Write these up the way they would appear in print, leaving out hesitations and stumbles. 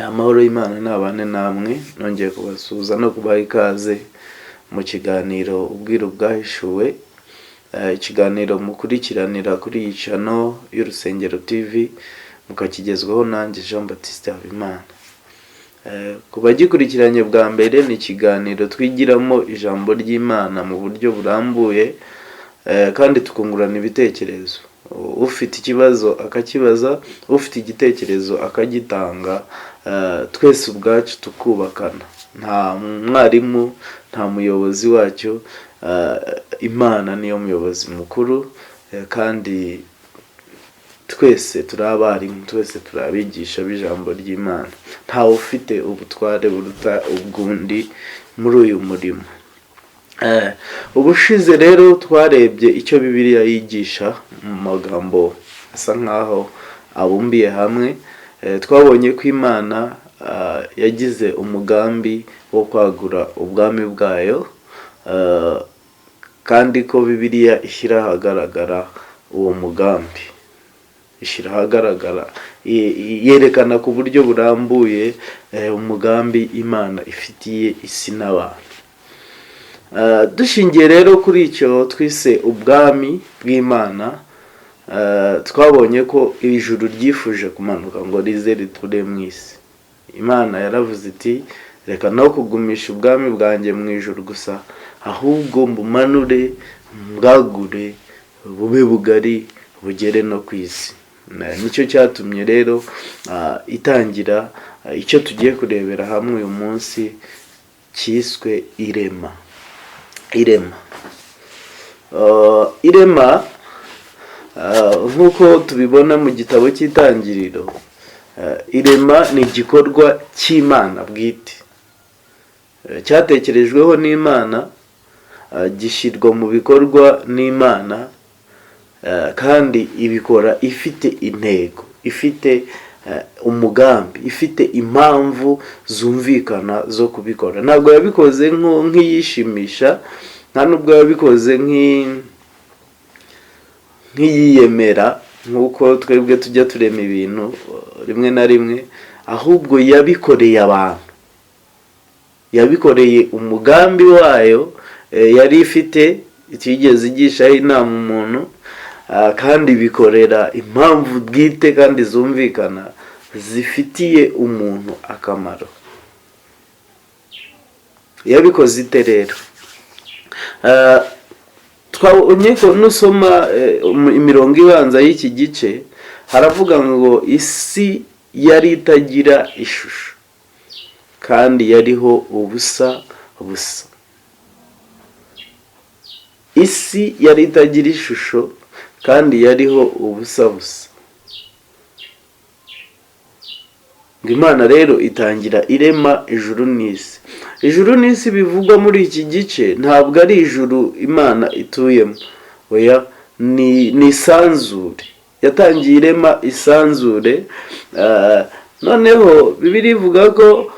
Amahoro y'Imana nabane namwe, nongeye kubasuhuza no kubaha ikaze mu kiganiro ubwiru bwahishuwe. Ikiganiro mukurikiranira kuri iyi channel y'Urusengero TV, mukakigezwaho nanjye Jean Baptiste Habimana. Kubagikurikiranye bwa mbere, ni ikiganiro twigiramo ijambo ry'Imana mu buryo burambuye kandi tukungurana ibitekerezo. Ufite ikibazo akakibaza, ufite igitekerezo akagitanga, twese ubwacu tukubakana. Nta mwarimu, nta muyobozi wacyo, Imana niyo muyobozi mukuru, kandi twese turi abarimu, twese turi abigisha b'ijambo ry'Imana. Ntawe ufite ubutware buruta ubwundi muri uyu murimo. Ubushize rero twarebye icyo Bibiliya yigisha mu magambo asa nkaho abumbiye hamwe. Twabonye ko Imana yagize umugambi wo kwagura ubwami bwayo, kandi ko Bibiliya ishyira ahagaragara uwo mugambi, ishyira ahagaragara, yerekana ku buryo burambuye umugambi Imana ifitiye isi n'abantu. Dushingiye rero kuri icyo twise ubwami bw'Imana, twabonye ko ijuru ryifuje kumanuka ngo rize riture mu isi. Imana yaravuze iti, reka no kugumisha ubwami bwanjye mu ijuru gusa, ahubwo mbumanure, mbwagure, bube bugari, bugere no ku isi. Nicyo cyatumye rero itangira icyo tugiye kurebera hamwe uyu munsi cyiswe irema. Irema, nk'uko tubibona mu gitabo cy'Itangiriro, irema ni igikorwa cy'Imana bwite, cyatekerejweho n'Imana, gishyirwa mu bikorwa n'Imana, kandi ibikora ifite intego, ifite umugambi, ifite impamvu zumvikana zo kubikora. Ntabwo yabikoze nk'iyishimisha, nta nubwo yabikoze nk'iyiyemera nk'uko twebwe tujya turema ibintu rimwe na rimwe, ahubwo yabikoreye abantu, yabikoreye umugambi wayo yari ifite, itigeze igishaho inama umuntu, kandi bikorera impamvu bwite kandi zumvikana zifitiye umuntu akamaro. Yabikoze ite rero? Twabonye ko nusoma imirongo ibanza y'iki gice, haravuga ngo isi yari itagira ishusho kandi yariho ubusa busa. Isi yari itagira ishusho kandi yariho ubusa busa. Imana rero itangira irema ijuru n'isi. Ijuru n'isi bivugwa muri iki gice ntabwo ari ijuru Imana ituyemo, oya, ni isanzure. Yatangiye irema isanzure. Noneho Bibiliya ivuga ko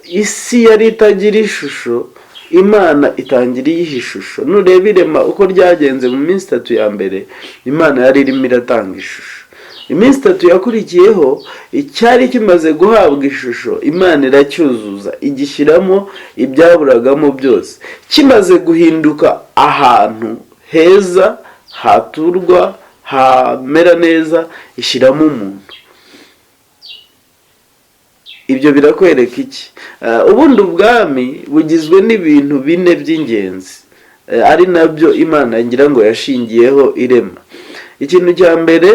isi yari itagira ishusho, Imana itangira iyiha ishusho. Nureba irema uko ryagenze mu minsi 3 ya mbere, Imana yari irimo iratanga ishusho. Iminsi 3 yakurikiyeho, icyari kimaze guhabwa ishusho, Imana iracyuzuza, igishyiramo ibyaburagamo byose. Kimaze guhinduka ahantu heza, haturwa, hamera neza, ishyiramo umuntu. Ibyo birakwereka iki? Ubundi ubwami bugizwe n'ibintu 4 by'ingenzi, ari nabyo Imana ngira ngo yashingiyeho irema. Ikintu cya mbere,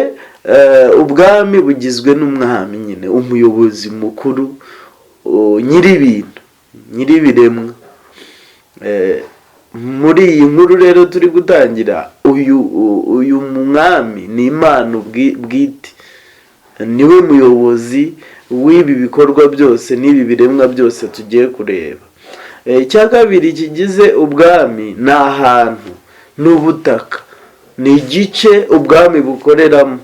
ubwami bugizwe n'umwami nyine, umuyobozi mukuru, nyir'ibintu, nyir'ibiremwa. Muri iyi nkuru rero turi gutangira, uyu mwami ni Imana bwite, niwe muyobozi w'ibi bikorwa byose n'ibi biremwa byose tugiye kureba. Icya kabiri kigize ubwami ni ahantu, n'ubutaka, ni igice ubwami bukoreramo.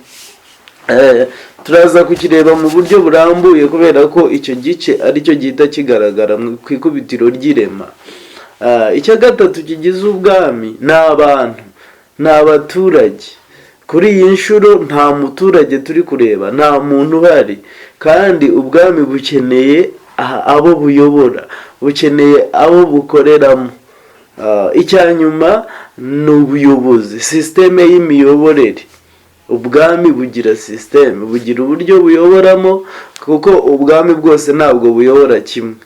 Turaza kukireba mu buryo burambuye kubera ko icyo gice aricyo gihita kigaragara ku ikubitiro ry'irema. Icya gatatu kigize ubwami ni abantu, ni abaturage. kuri iyi nshuro nta muturage turi kureba, nta muntu uhari, kandi ubwami bukeneye abo buyobora, bukeneye abo bukoreramo. Icya nyuma ni ubuyobozi, sisiteme y'imiyoborere. Ubwami bugira sisiteme, bugira uburyo buyoboramo, kuko ubwami bwose ntabwo buyobora kimwe.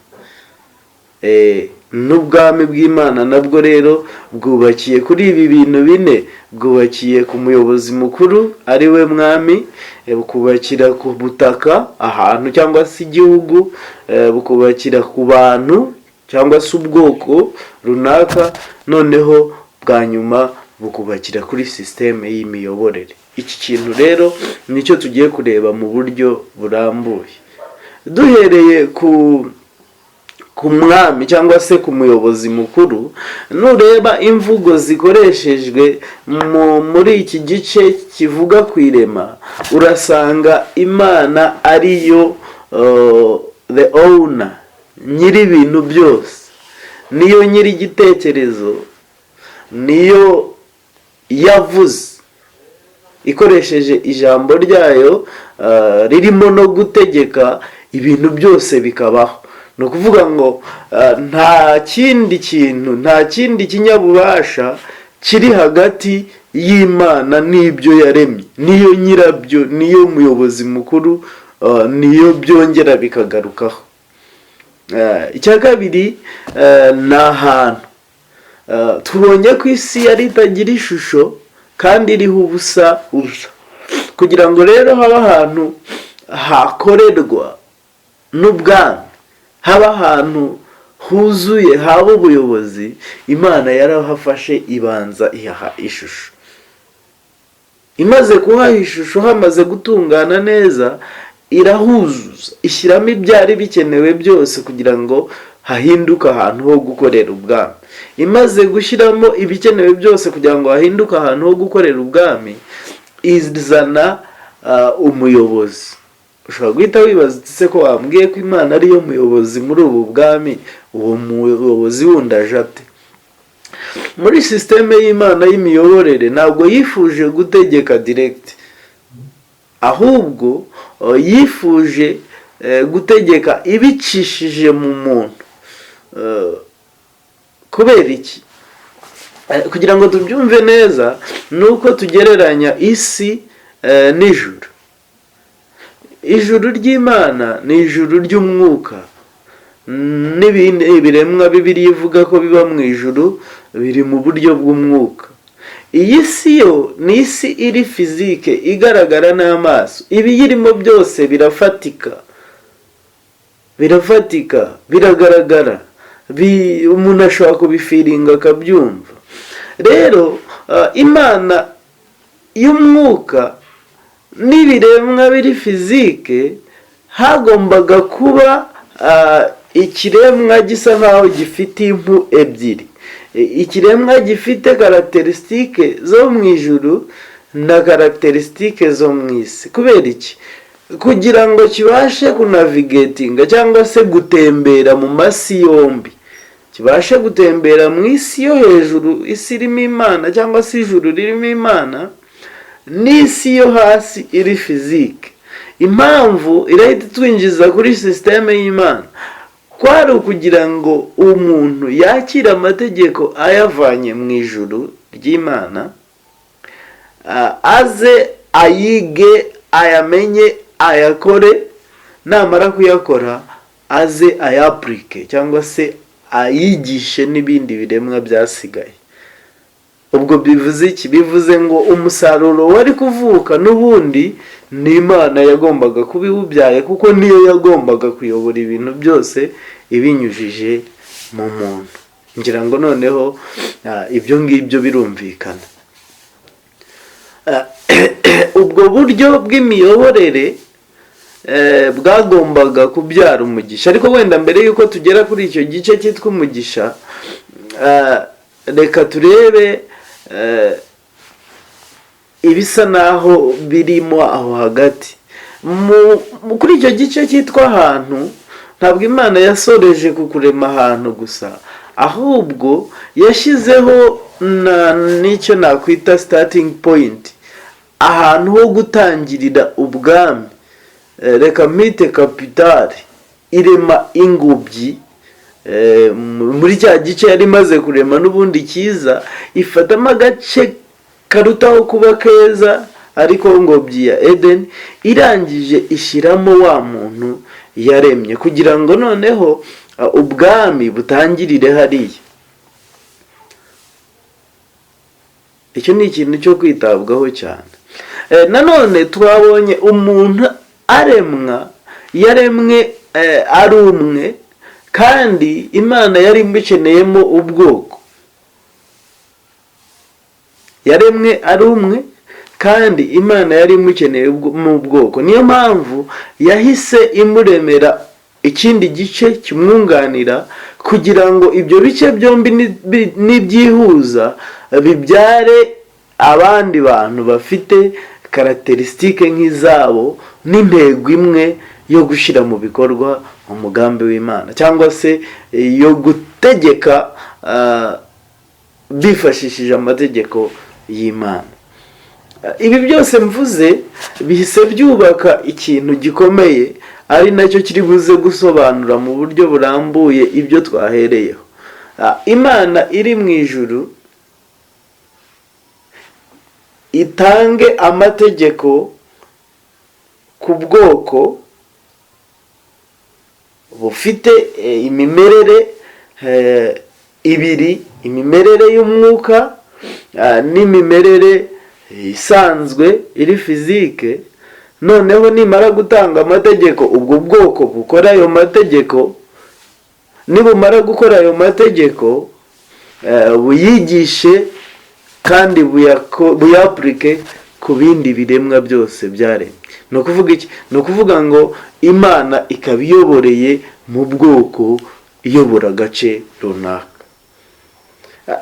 N'ubwami bw'Imana nabwo rero bwubakiye kuri ibi bintu bine. Bwubakiye ku muyobozi mukuru ari we mwami, bukubakira ku butaka, ahantu cyangwa se igihugu, bukubakira ku bantu cyangwa se ubwoko runaka, noneho bwa nyuma bukubakira kuri sisiteme y'imiyoborere. Iki kintu rero nicyo tugiye kureba mu buryo burambuye, duhereye ku mwami cyangwa se ku muyobozi mukuru. Nureba imvugo zikoreshejwe muri iki gice kivuga ku irema, urasanga Imana ariyo the owner, nyiri ibintu byose, niyo nyiri igitekerezo, niyo yavuze ikoresheje ijambo ryayo ririmo no gutegeka ibintu byose bikabaho. Ni ukuvuga ngo nta kindi kintu, nta kindi kinyabubasha kiri hagati y'Imana n'ibyo yaremye. Niyo nyirabyo, niyo muyobozi mukuru, niyo byongera bikagarukaho. Icya kabiri ni ahantu. Tubonye ko isi yari itagira ishusho kandi iriho ubusa. Kugira ngo rero habe ahantu hakorerwa n'ubwami, haba ahantu huzuye, haba ubuyobozi, Imana yarahafashe ibanza ihaha ishusho. Imaze kuhaha ishusho, hamaze gutungana neza, irahuzuza, ishyiramo ibyari bikenewe byose kugira ngo hahinduke ahantu ho gukorera ubwami. Imaze gushyiramo ibikenewe byose kugira ngo hahinduke ahantu ho gukorera ubwami, izana umuyobozi. Ushobora guhita wibaza se ko wambwiye ko Imana ariyo muyobozi muri ubu bwami, uwo muyobozi wundi aje ate? Muri sisiteme y'Imana y'imiyoborere ntabwo yifuje gutegeka direct, ahubwo yifuje gutegeka ibicishije mu muntu. Kubera iki? Kugira ngo tubyumve neza, ni uko tugereranya isi n'ijuru. Ijuru ry'Imana ni ijuru ry'umwuka, n'ibindi biremwa Bibiliya ivuga ko biba mu ijuru biri mu buryo bw'umwuka. Iyi si yo ni isi iri fizike, igaragara n'amaso. Ibiyirimo byose birafatika, biragaragara, umuntu ashobora kubifiringa akabyumva. Rero Imana y'umwuka n'ibiremwa biri fizike, hagombaga kuba ikiremwa gisa nkaho gifite impu ebyiri. Ikiremwa gifite karakterisitike zo mu ijuru na karakterisitike zo mu isi. Kubera iki? Kugira ngo kibashe kunavigatinga cyangwa se gutembera mu masi yombi, kibashe gutembera mu isi yo hejuru, isi irimo Imana cyangwa se ijuru ririmo Imana, n'isi yo hasi iri fizike. Impamvu irahita twinjiza kuri sisiteme y'Imana, kwari ukugira ngo umuntu yakire amategeko ayavanye mu ijuru ry'Imana, aze ayige, ayamenye, ayakore, namara kuyakora aze ayapurike cyangwa se ayigishe n'ibindi biremwa byasigaye. Ubwo bivuze iki? Bivuze ngo umusaruro wari kuvuka n'ubundi ni Imana yagombaga kubiwubyaye, kuko niyo yagombaga kuyobora ibintu byose ibinyujije mu muntu. Ngira ngo noneho ibyo ngibyo birumvikana. Ubwo buryo bw'imiyoborere bwagombaga kubyara umugisha. Ariko wenda mbere yuko tugera kuri icyo gice cyitwa umugisha, reka turebe ibisa naho birimo aho hagati. Kuri icyo gice cyitwa ahantu, ntabwo Imana yasoreje ku kurema ahantu gusa, ahubwo yashyizeho n'icyo nakwita starting point, ahantu ho gutangirira ubwami, reka mpite kapitali, irema ingobyi. Muri cya gice yari imaze kurema n'ubundi cyiza, ifatamo agace karutaho kuba keza ariko ngobyi ya Edeni, irangije ishyiramo wa muntu yaremye kugira ngo noneho ubwami butangirire hariya. Icyo ni ikintu cyo kwitabwaho cyane. Nanone twabonye umuntu yaremwe ari umwe, kandi Imana yari imukeneyemo ubwoko. Yaremwe ari umwe kandi Imana yari imukeneye mu bwoko. Niyo mpamvu yahise imuremera ikindi gice kimwunganira kugira ngo ibyo bice byombi nibyihuza bibyare abandi bantu bafite karakterisitike nk'izabo n'intego imwe yo gushyira mu bikorwa umugambi w'Imana, cyangwa se yo gutegeka bifashishije amategeko y'Imana. Ibi byose mvuze bihise byubaka ikintu gikomeye, ari nacyo kiri buze gusobanura mu buryo burambuye ibyo twahereyeho. Imana iri mu ijuru itange amategeko ku bwoko bufite imimerere ibiri, imimerere y'umwuka n'imimerere isanzwe iri fizike. Noneho nimara gutanga amategeko, ubwo bwoko bukora ayo mategeko, nibumara gukora ayo mategeko buyigishe kandi buyapurike ku bindi biremwa byose byaremwe. Ni ukuvuga iki? Ni ukuvuga ngo Imana ikaba iyoboreye mu bwoko, iyobora agace runaka.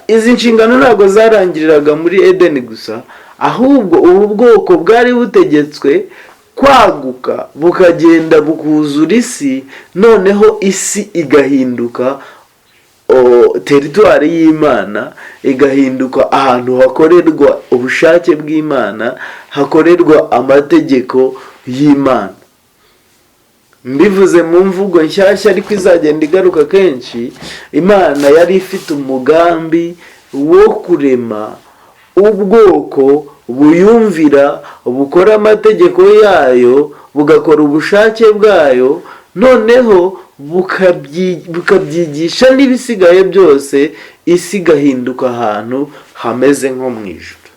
Izi nshingano ntabwo zarangiriraga muri Edeni gusa, ahubwo ubu bwoko bwari butegetswe kwaguka bukagenda bukuzura isi, noneho isi igahinduka teritwari y'Imana, igahinduka ahantu hakorerwa ubushake bw'Imana, hakorerwa amategeko y'Imana. Mbivuze mu mvugo nshyashya ariko izagenda igaruka kenshi, Imana yari ifite umugambi wo kurema ubwoko buyumvira, bukora amategeko yayo, bugakora ubushake bwayo, noneho bukabyigisha n'ibisigaye byose, isi igahinduka ahantu hameze nko mu ijuru.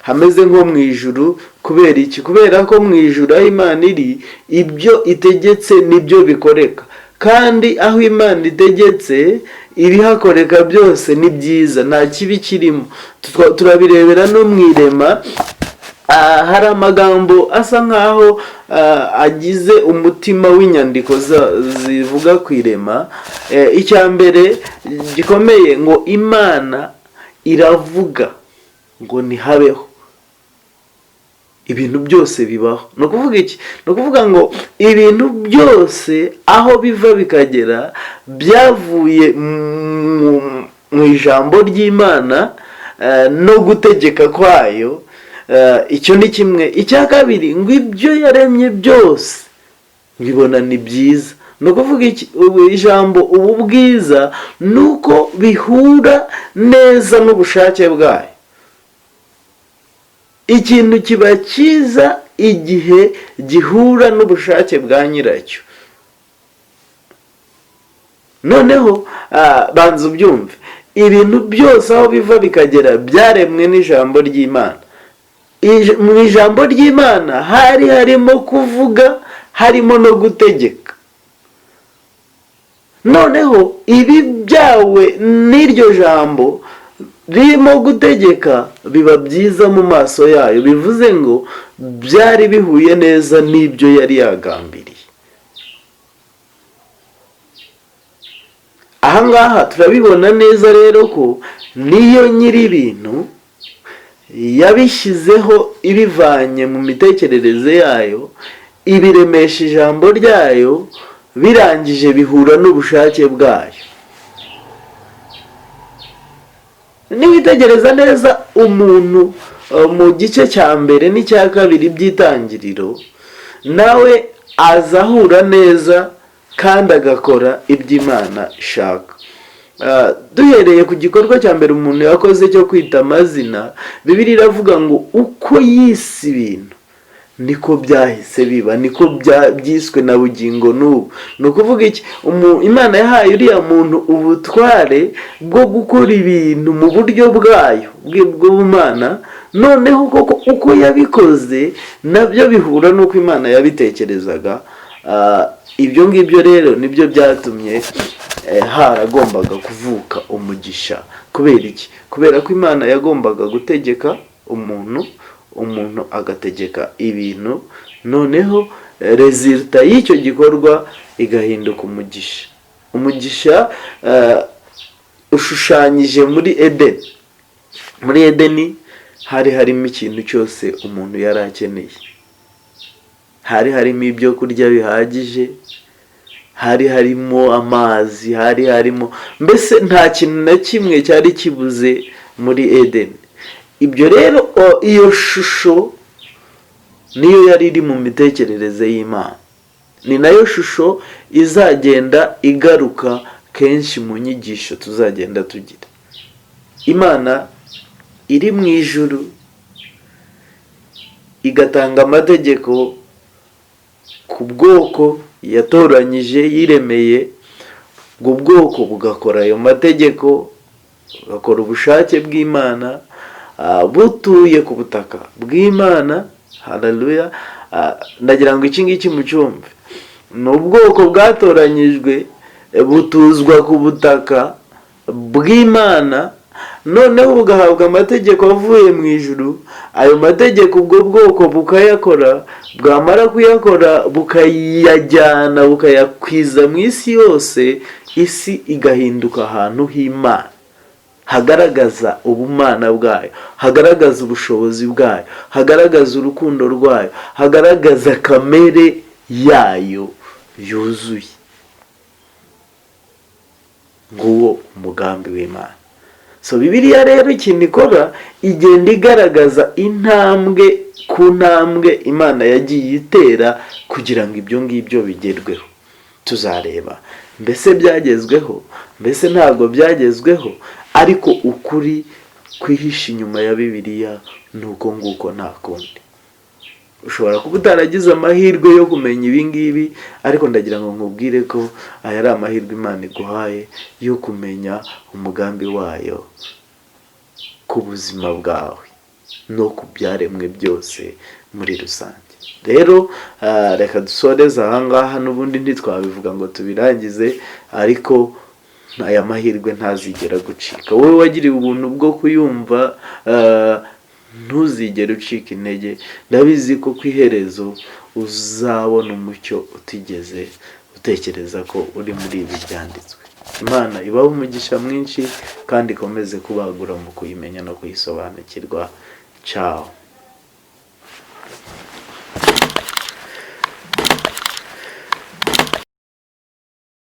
Hameze nko mu ijuru kubera iki? Kubera ko mu ijuru aho Imana iri, ibyo itegetse nibyo bikoreka, kandi aho Imana itegetse ibihakoreka byose ni byiza, nta kibi kirimo. Turabirebera no mu irema. Hari amagambo asa nkaho agize umutima w'inyandiko zivuga ku irema. Icya mbere gikomeye ngo Imana iravuga ngo ntihabeho, ibintu byose bibaho. Ni ukuvuga iki? Ni ukuvuga ngo ibintu byose aho biva bikagera byavuye mu ijambo ry'Imana no gutegeka kwayo. Icyo ni kimwe. Icya kabiri ngo ibyo yaremye byose ngibona ni byiza. Ni ukuvuga iki? Ijambo ubu bwiza ni uko bihura neza n'ubushake bwayo. Ikintu kiba cyiza igihe gihura n'ubushake bwa nyiracyo. Noneho banza ubyumve, ibintu byose aho biva bikagera byaremwe n'ijambo ry'Imana. Mu ijambo ry'Imana hari harimo kuvuga, harimo no gutegeka. Noneho ibi byawe n'iryo jambo ririmo gutegeka biba byiza mu maso yayo, bivuze ngo byari bihuye neza n'ibyo yari yagambiriye. Ahangaha turabibona neza rero ko niyo nyiri ibintu yabishyizeho ibivanye mu mitekerereze yayo, ibiremesha ijambo ryayo, birangije bihura n'ubushake bwayo. Niwitegereza neza umuntu mu gice cya mbere n'icya kabiri by'itangiriro, nawe aza ahura neza kandi agakora iby'Imana ishaka. Duhereye ku gikorwa cya mbere umuntu yakoze cyo kwita amazina, Bibiliya iravuga ngo uko yise ibintu niko byahise biba, niko byiswe na bugingo n'ubu. Ni ukuvuga iki? Imana yahaye uriya muntu ubutware bwo gukora ibintu mu buryo bwayo bw'Imana, noneho koko uko yabikoze nabyo bihura n'uko Imana yabitekerezaga. Ibyo ngibyo rero nibyo byatumye haragombaga kuvuka umugisha. Kubera iki? Kubera ko Imana yagombaga gutegeka umuntu agategeka ibintu, noneho resulta y'icyo gikorwa igahinduka umugisha. Umugisha ushushanyije muri Edeni. Muri Edeni hari harimo ikintu cyose umuntu yari akeneye. Hari harimo ibyo kurya bihagije, hari harimo amazi, hari harimo, mbese nta kintu na kimwe cyari kibuze muri Edeni. Ibyo rero iyo shusho niyo yari iri mu mitekerereze y'Imana. Ni nayo shusho izagenda igaruka kenshi mu nyigisho tuzagenda tugira. Imana iri mu ijuru igatanga amategeko ku bwoko yatoranyije yiremeye, ubwo bwoko bugakora ayo mategeko, bugakora ubushake bw'Imana, butuye ku butaka bw'Imana. Haleluya. Ndagira ngo iki ngiki mucyumve. Ni ubwoko bwatoranyijwe butuzwa ku butaka bw'Imana, noneho bugahabwa amategeko avuye mu ijuru. Ayo mategeko ubwo bwoko bukayakora, bwamara kuyakora bukayajyana bukayakwiza mu isi yose. Isi igahinduka ahantu h'Imana, hagaragaza ubumana bwayo, hagaragaza ubushobozi bwayo, hagaragaza urukundo rwayo, hagaragaza kamere yayo yuzuye. Nguwo umugambi w'Imana. So Bibiliya rero ikintu ikora, igenda igaragaza intambwe ku ntambwe Imana yagiye itera kugira ngo ibyo ngibyo bigerweho. Tuzareba mbese byagezweho, mbese ntabwo byagezweho, ariko ukuri kwihisha inyuma ya Bibiliya nuko nguko nta kundi. Ushobora kuba utaragize amahirwe yo kumenya ibi ngibi, ariko ndagira ngo nkubwire ko aya ari amahirwe Imana iguhaye yo kumenya umugambi wayo ku buzima bwawe no ku byaremwe byose muri rusange. Rero reka dusoreze ahangaha, n'ubundi ntitwabivuga ngo tubirangize, ariko aya mahirwe ntazigera gucika. Wowe wagiriwe ubuntu bwo kuyumva, ntuzigere ucika intege. Ndabizi ko ku iherezo uzabona umucyo utigeze utekereza ko uri muri ibi byanditswe. Imana ibahe umugisha mwinshi kandi ikomeze kubagura mu kuyimenya no kuyisobanukirwa. Ciao.